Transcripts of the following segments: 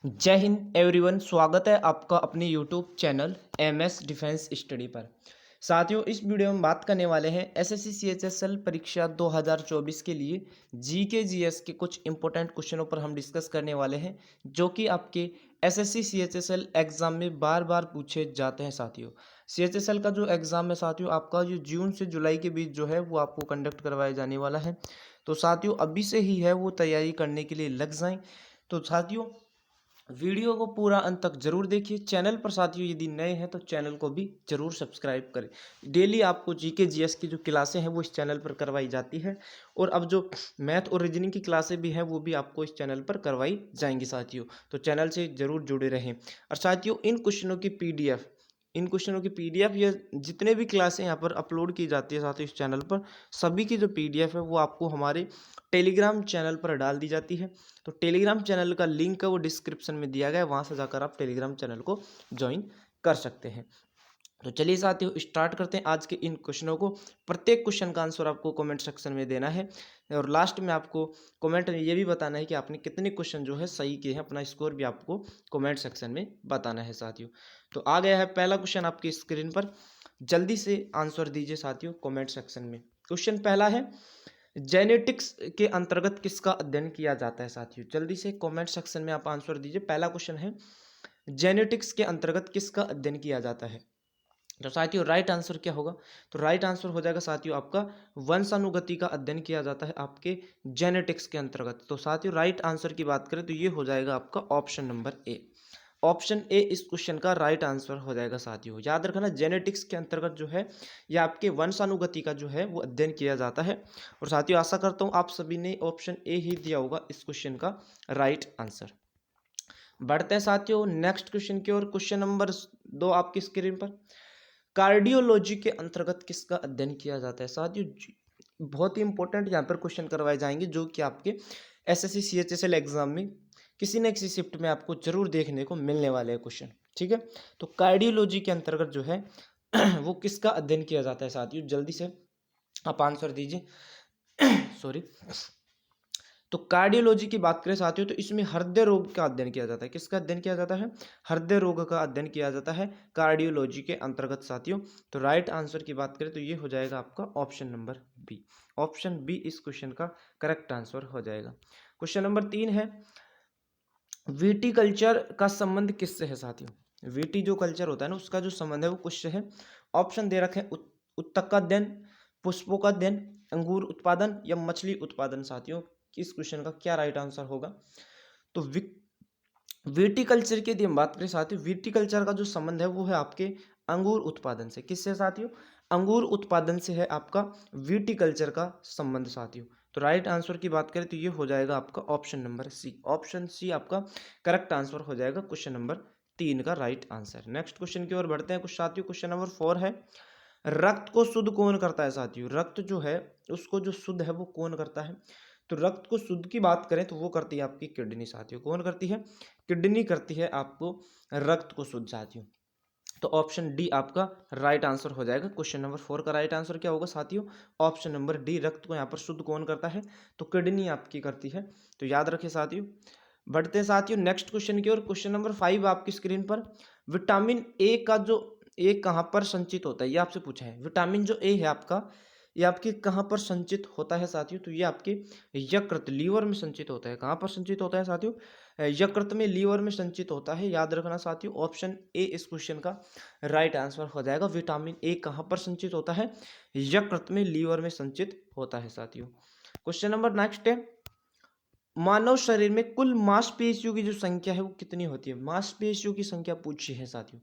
जय हिंद एवरीवन। स्वागत है आपका अपने YouTube channel MS defence study पर। साथियों, इस वीडियो में बात करने वाले हैं एसएससी सीएचएसएल परीक्षा 2024 के लिए जीके जीएस के कुछ इंपॉर्टेंट क्वेश्चनों पर हम डिस्कस करने वाले हैं, जो कि आपके एसएससी सीएचएसएल एग्जाम में बार बार पूछे जाते हैं। साथियों, सीएचएसएल का जो एग्ज़ाम है साथियों, आपका जो जून से जुलाई के बीच जो है वो आपको कंडक्ट करवाया जाने वाला है। तो साथियों, अभी से ही है वो तैयारी करने के लिए लग जाएं। तो साथियों, वीडियो को पूरा अंत तक जरूर देखिए। चैनल पर साथियों यदि नए हैं तो चैनल को भी जरूर सब्सक्राइब करें। डेली आपको जीके जीएस की जो क्लासें हैं वो इस चैनल पर करवाई जाती है, और अब जो मैथ और रीजनिंग की क्लासें भी हैं वो भी आपको इस चैनल पर करवाई जाएंगी साथियों। तो चैनल से जरूर जुड़े रहें। और साथियों, इन क्वेश्चनों की पीडीएफ या जितने भी क्लासें यहाँ पर अपलोड की जाती है साथियों इस चैनल पर, सभी की जो पीडीएफ है वो आपको हमारे टेलीग्राम चैनल पर डाल दी जाती है। तो टेलीग्राम चैनल का लिंक है वो डिस्क्रिप्शन में दिया गया है, वहाँ से जाकर आप टेलीग्राम चैनल को ज्वाइन कर सकते हैं। तो चलिए साथियों, स्टार्ट करते हैं आज के इन क्वेश्चनों को। प्रत्येक क्वेश्चन का आंसर आपको कमेंट सेक्शन में देना है, और लास्ट में आपको कमेंट में ये भी बताना है कि आपने कितने क्वेश्चन जो है सही किए हैं। अपना स्कोर भी आपको कमेंट सेक्शन में बताना है साथियों। तो आ गया है पहला क्वेश्चन आपकी स्क्रीन पर, जल्दी से आंसर दीजिए साथियों कमेंट सेक्शन में। क्वेश्चन पहला है, जेनेटिक्स के अंतर्गत किसका अध्ययन किया जाता है साथियों? जल्दी से कमेंट सेक्शन में आप आंसर दीजिए। पहला क्वेश्चन है, जेनेटिक्स के अंतर्गत किसका अध्ययन किया जाता है? तो साथियों, राइट आंसर क्या होगा? तो राइट आंसर हो जाएगा साथियों आपका वंशानुगति का अध्ययन किया जाता है आपके जेनेटिक्स के अंतर्गत। तो साथियों, राइट आंसर की बात करें तो ये हो जाएगा आपका option number A. Option A इस क्वेश्चन का राइट आंसर हो जाएगा साथियों। याद रखना, जेनेटिक्स के अंतर्गत जो है या आपके वंशानुगति का जो है वो अध्ययन किया जाता है। और साथियों, आशा करता हूँ आप सभी ने ऑप्शन ए ही दिया होगा इस क्वेश्चन का राइट आंसर। बढ़ते हैं साथियों नेक्स्ट क्वेश्चन की ओर। क्वेश्चन नंबर 2 आपकी स्क्रीन पर, कार्डियोलॉजी के अंतर्गत किसका अध्ययन किया जाता है साथियों? बहुत ही इंपॉर्टेंट यहाँ पर क्वेश्चन करवाए जाएंगे, जो कि आपके एसएससी सीएचएसएल एग्जाम में किसी न किसी शिफ्ट में आपको जरूर देखने को मिलने वाले हैं क्वेश्चन। ठीक है, तो कार्डियोलॉजी के अंतर्गत जो है वो किसका अध्ययन किया जाता है साथियों? जल्दी से आप आंसर दीजिए। सॉरी। तो कार्डियोलॉजी की बात करें साथियों, तो इसमें हृदय रोग का अध्ययन किया जाता है। किसका अध्ययन किया जाता है? हृदय रोग का अध्ययन किया जाता है कार्डियोलॉजी के अंतर्गत साथियों। तो राइट आंसर की बात करें तो ये हो जाएगा आपका option number B. Option B इस क्वेश्चन का करेक्ट आंसर हो जाएगा। क्वेश्चन नंबर 3 है, वीटी कल्चर का संबंध किससे है साथियों? वीटी जो कल्चर होता है ना, उसका जो संबंध है वो किससे है? ऑप्शन दे रखे हैं, उत्तक का अध्ययन, पुष्पों का अध्ययन, अंगूर उत्पादन या मछली उत्पादन। साथियों, इस क्वेश्चन का क्या राइट आंसर होगा? तो विटीकल्चर की यदि हम बात करें साथियों, विटीकल्चर का जो संबंध है वो है आपके अंगूर उत्पादन से। किससे साथियों? अंगूर उत्पादन से है आपका विटीकल्चर का संबंध साथियों। तो राइट आंसर की बात करें तो ये हो जाएगा आपका option number C. Option C आपका करेक्ट आंसर हो जाएगा क्वेश्चन नंबर 3 का राइट आंसर। नेक्स्ट क्वेश्चन की ओर बढ़ते हैं कुछ साथियों। क्वेश्चन नंबर 4 है, रक्त को शुद्ध कौन करता है साथियों? रक्त जो है उसको जो शुद्ध है वो कौन करता है? तो रक्त को शुद्ध की बात करें तो वो करती है आपकी किडनी साथियों। कौन करती है? किडनी करती है आपको रक्त को शुद्ध साथियों। तो ऑप्शन डी आपका राइट आंसर हो जाएगा। क्वेश्चन नंबर 4 का राइट आंसर क्या होगा साथियों? ऑप्शन नंबर डी, रक्त को यहाँ पर शुद्ध कौन करता है? तो किडनी आपकी करती है। तो याद रखें साथियों। बढ़ते हैं साथियों नेक्स्ट क्वेश्चन की ओर। क्वेश्चन नंबर 5 आपकी स्क्रीन पर, विटामिन ए का जो ए कहाँ पर संचित होता है ये आपसे पूछा है। विटामिन जो ए है आपका, ये आपके कहाँ पर संचित होता है साथियों? तो ये आपके यकृत, लीवर में संचित होता है। कहाँ पर संचित होता है साथियों? यकृत में, लीवर में संचित होता है। याद रखना साथियों, ऑप्शन ए इस क्वेश्चन का राइट आंसर हो जाएगा। विटामिन ए कहाँ पर संचित होता है? यकृत में, लीवर में संचित होता है साथियों। क्वेश्चन नंबर नेक्स्ट है, मानव शरीर में कुल मांसपेशियों की जो संख्या है वो कितनी होती है? मांसपेशियों की संख्या पूछी है साथियों।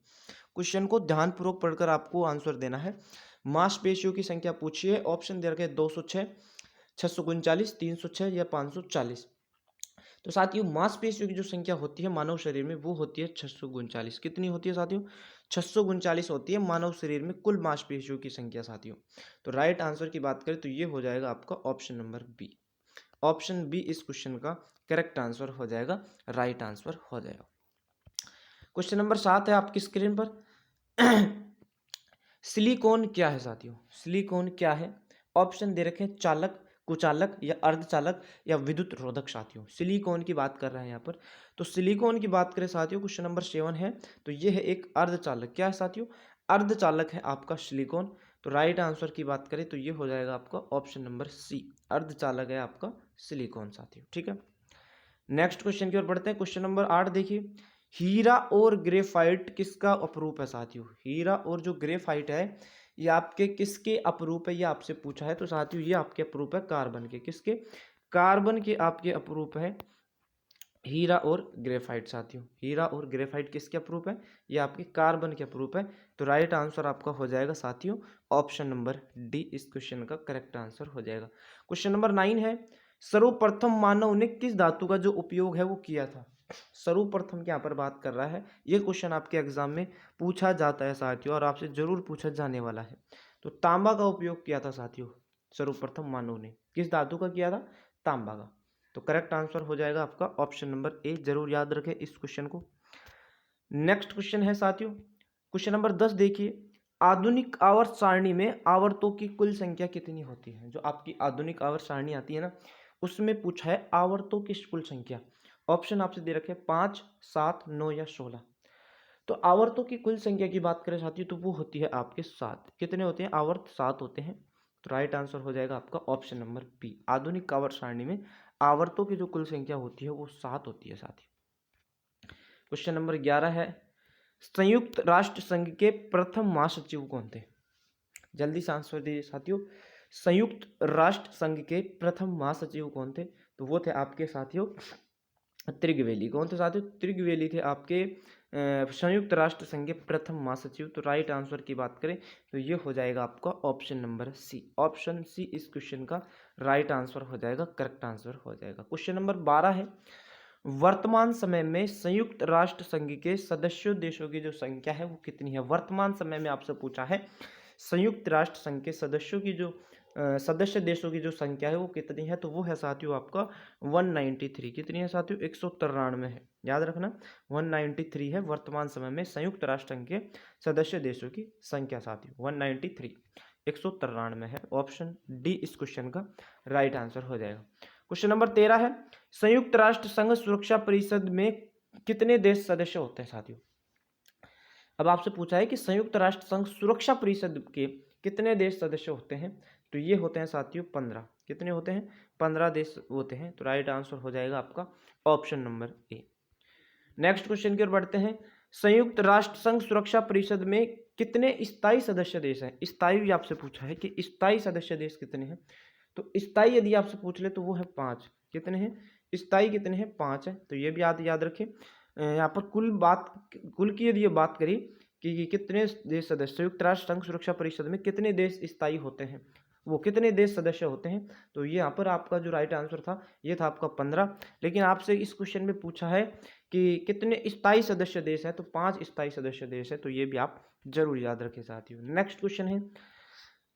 क्वेश्चन को ध्यानपूर्वक पढ़कर आपको आंसर देना है। मांसपेशियों की संख्या पूछी है। ऑप्शन दे रखे 206, 639, 306 या 540। तो साथियों, मांसपेशियों की जो संख्या होती है मानव शरीर में वो होती है 639। कितनी होती है साथियों? 639 होती है मानव शरीर में कुल मांसपेशियों की संख्या साथियों। तो राइट आंसर की बात करें तो ये हो जाएगा आपका option number B. Option B इस क्वेश्चन का करेक्ट आंसर हो जाएगा, राइट आंसर हो जाएगा। क्वेश्चन नंबर 7 है आपकी स्क्रीन पर। सिलिकॉन क्या है साथियों? सिलिकॉन क्या है? ऑप्शन दे रखे हैं, चालक, कुचालक या अर्धचालक या विद्युत रोधक साथियों। सिलिकॉन की बात कर रहे हैं यहाँ पर। तो सिलिकॉन की बात करें साथियों, क्वेश्चन नंबर 7 है, तो ये है एक अर्धचालक। क्या है साथियों? अर्धचालक है आपका सिलिकॉन। तो राइट आंसर की बात करें तो ये हो जाएगा आपका ऑप्शन नंबर सी, अर्धचालक है आपका सिलिकॉन साथियों। ठीक है, नेक्स्ट क्वेश्चन की ओर बढ़ते हैं। क्वेश्चन नंबर 8 देखिए, हीरा और ग्रेफाइट किसका अपरूप है साथियों? हीरा और जो ग्रेफाइट है ये आपके किसके अपरूप है, ये आपसे पूछा है। तो साथियों ये आपके अपरूप है कार्बन के। किसके? कार्बन के आपके अपरूप है हीरा और ग्रेफाइट साथियों। हीरा और ग्रेफाइट किसके अपरूप है? ये आपके कार्बन के अपरूप है। तो राइट आंसर आपका हो जाएगा साथियों ऑप्शन नंबर डी, इस क्वेश्चन का करेक्ट आंसर हो जाएगा। क्वेश्चन नंबर 9 है, सर्वप्रथम मानव ने किस धातु का जो उपयोग है वो किया था? सर्वप्रथम यहाँ पर बात कर रहा है, ये क्वेश्चन आपके एग्जाम में पूछा जाता है साथियों, और आपसे जरूर पूछा जाने वाला है। तो तांबा का उपयोग किया था साथियों, सर्वप्रथम मानव ने किस धातु का किया था? तांबा का। तो करेक्ट आंसर हो जाएगा आपका ऑप्शन नंबर ए, जरूर याद रखें इस क्वेश्चन को। नेक्स्ट क्वेश्चन है साथियों, क्वेश्चन नंबर 10 देखिए, आधुनिक आवर्त सारणी में आवर्तों की कुल संख्या कितनी होती है? जो आपकी आधुनिक आवर्त सारणी आती है ना, उसमें पूछा है आवर्तों की कुल संख्या। ऑप्शन आपसे दे रखे 5, 7, 9 या 16। तो आवर्तों की कुल संख्या की बात करें साथियों तो वो होती है आपके 7। कितने होते हैं? आवर्त 7 होते हैं। तो राइट आंसर हो जाएगा आपका ऑप्शन नंबर बी, आधुनिक आवर्त सारणी में आवर्तों की जो कुल संख्या होती है वो 7 होती है साथियों। क्वेश्चन नंबर 11 है, संयुक्त राष्ट्र संघ के प्रथम महासचिव कौन थे? जल्दी से आंसर दीजिए साथियों। संयुक्त राष्ट्र संघ के प्रथम महासचिव कौन थे? तो वो थे आपके साथियों त्रिगवेली। कौन थे साथियों? त्रिगवेली थे आपके संयुक्त राष्ट्र संघ के प्रथम महासचिव। तो राइट आंसर की बात करें तो ये हो जाएगा आपका option number C, option C इस क्वेश्चन का राइट आंसर हो जाएगा, करेक्ट आंसर हो जाएगा। क्वेश्चन नंबर 12 है, वर्तमान समय में संयुक्त राष्ट्र संघ के सदस्य देशों की जो संख्या है वो कितनी है? वर्तमान समय में आपसे पूछा है संयुक्त राष्ट्र संघ के सदस्यों की जो सदस्य देशों की जो संख्या है वो कितनी है? तो वो है साथियों आपका 193। कितनी है साथियों? 193 है, याद रखना 193 है वर्तमान समय में संयुक्त राष्ट्र संघ के सदस्य देशों की संख्या साथियों 193, 193 है। ऑप्शन डी इस क्वेश्चन का राइट आंसर हो जाएगा। क्वेश्चन नंबर 13 है, संयुक्त राष्ट्र संघ सुरक्षा परिषद में कितने देश सदस्य होते हैं साथियों? अब आपसे पूछा है कि संयुक्त राष्ट्र संघ सुरक्षा परिषद के कितने देश सदस्य होते हैं? तो ये होते हैं साथियों 15। कितने होते हैं? 15 देश होते हैं। तो राइट आंसर हो जाएगा आपका option number A. Next question की ओर बढ़ते हैं, संयुक्त राष्ट्र संघ सुरक्षा परिषद में कितने स्थायी सदस्य देश हैं? स्थायी भी आपसे पूछा है कि स्थायी सदस्य देश कितने हैं? तो स्थायी यदि आपसे पूछ ले तो वो है 5। कितने हैं? स्थायी कितने हैं? 5 है। तो ये भी याद रखें। यहाँ पर कुल की यदि ये बात करी कि कितने देश सदस्य संयुक्त राष्ट्र संघ सुरक्षा परिषद में कितने देश स्थायी होते हैं, वो कितने देश सदस्य होते हैं, तो ये यहाँ पर आपका जो राइट आंसर था ये था आपका 15। लेकिन आपसे इस क्वेश्चन में पूछा है कि कितने स्थायी सदस्य देश है, तो 5 स्थायी सदस्य देश है। तो ये भी आप जरूर याद रखें साथियों। नेक्स्ट क्वेश्चन है,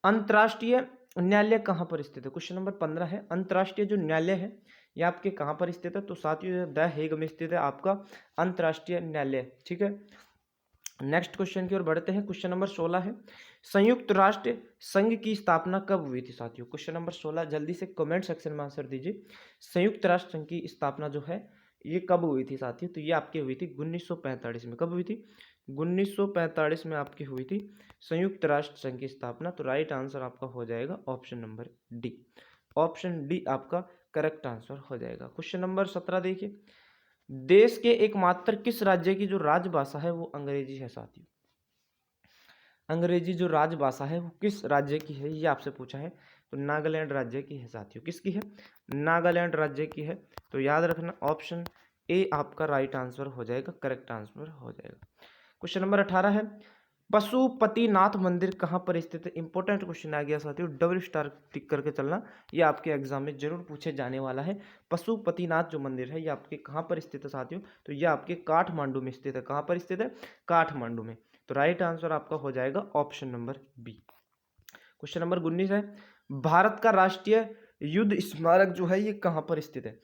अंतर्राष्ट्रीय न्यायालय कहाँ पर स्थित है? क्वेश्चन नंबर 15 है, अंतर्राष्ट्रीय जो न्यायालय है ये आपके कहाँ पर स्थित है? तो साथियों द हेग में स्थित है आपका अंतर्राष्ट्रीय न्यायालय। ठीक है, नेक्स्ट क्वेश्चन की ओर बढ़ते हैं। क्वेश्चन नंबर 16 है, संयुक्त राष्ट्र संघ की स्थापना कब हुई थी साथियों? क्वेश्चन नंबर 16 जल्दी से कमेंट सेक्शन में आंसर दीजिए। संयुक्त राष्ट्र संघ की स्थापना जो है ये कब हुई थी साथियों? तो ये आपकी हुई थी 1945 में। कब हुई थी? 1945 में आपकी हुई थी संयुक्त राष्ट्र संघ की स्थापना। तो राइट आंसर आपका हो जाएगा option number D, option D आपका करेक्ट आंसर हो जाएगा। क्वेश्चन नंबर 17 देखिए, देश के एकमात्र किस राज्य की जो राजभाषा है वो अंग्रेजी है साथियों? अंग्रेजी जो राजभाषा है वो किस राज्य की है, ये आपसे पूछा है। तो नागालैंड राज्य की है साथियों। किसकी है? नागालैंड राज्य की है। तो याद रखना ऑप्शन ए आपका राइट आंसर हो जाएगा, करेक्ट आंसर हो जाएगा। क्वेश्चन नंबर 18 है, पशुपतिनाथ मंदिर कहाँ पर स्थित है? इंपॉर्टेंट क्वेश्चन आ गया साथियों, डबल स्टार टिक करके चलना, ये आपके एग्जाम में जरूर पूछे जाने वाला है। पशुपतिनाथ जो मंदिर है ये आपके कहाँ पर स्थित है साथियों? तो ये आपके काठमांडू में स्थित है। कहाँ पर स्थित है? काठमांडू में। तो राइट आंसर आपका हो जाएगा option number B. Question number 19 है, भारत का राष्ट्रीय युद्ध स्मारक जो है ये कहाँ पर स्थित है?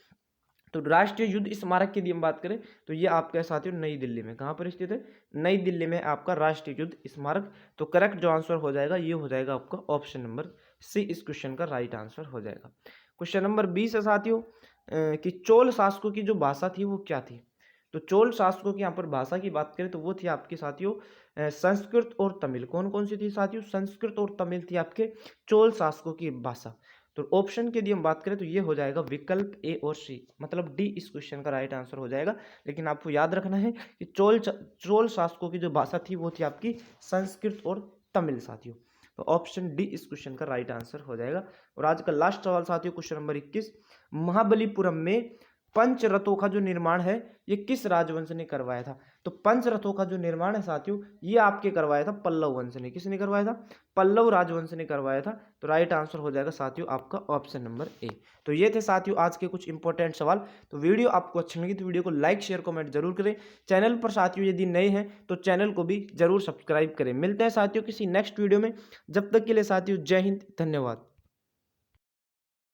तो राष्ट्रीय युद्ध स्मारक की यदि हम बात करें तो ये आपके साथियों नई दिल्ली में। कहाँ पर स्थित है? नई दिल्ली में आपका राष्ट्रीय युद्ध स्मारक। तो करेक्ट जो आंसर हो जाएगा ये हो जाएगा आपका ऑप्शन नंबर सी इस क्वेश्चन का राइट आंसर हो जाएगा। क्वेश्चन नंबर 20 है साथियों कि चोल शासकों की जो भाषा थी वो क्या थी। तो चोल शासकों की यहाँ पर भाषा की बात करें तो वो थी आपकी साथियों संस्कृत और तमिल। कौन कौन सी थी साथियों? संस्कृत और तमिल थी आपके चोल शासकों की भाषा। तो ऑप्शन के यदि हम बात करें तो ये हो जाएगा विकल्प ए और सी, मतलब डी इस क्वेश्चन का राइट आंसर हो जाएगा। लेकिन आपको याद रखना है कि चोल शासकों की जो भाषा थी वो थी आपकी संस्कृत और तमिल साथियों। तो ऑप्शन डी इस क्वेश्चन का राइट आंसर हो जाएगा। और आज का लास्ट सवाल साथियों क्वेश्चन नंबर 21, महाबलीपुरम में पंच रथों का जो निर्माण है ये किस राजवंश ने करवाया था? तो पंच रथों का जो निर्माण है साथियों ये आपके करवाया था पल्लव वंश ने। किसने करवाया था? पल्लव राजवंश ने करवाया था। तो राइट आंसर हो जाएगा साथियों आपका ऑप्शन नंबर ए। तो ये थे साथियों आज के कुछ इंपॉर्टेंट सवाल। तो वीडियो आपको अच्छी लगी तो वीडियो को लाइक शेयर कमेंट जरूर करें। चैनल पर साथियों यदि नए हैं तो चैनल को भी जरूर सब्सक्राइब करें। मिलते हैं साथियों किसी नेक्स्ट वीडियो में। जब तक के लिए साथियों जय हिंद, धन्यवाद।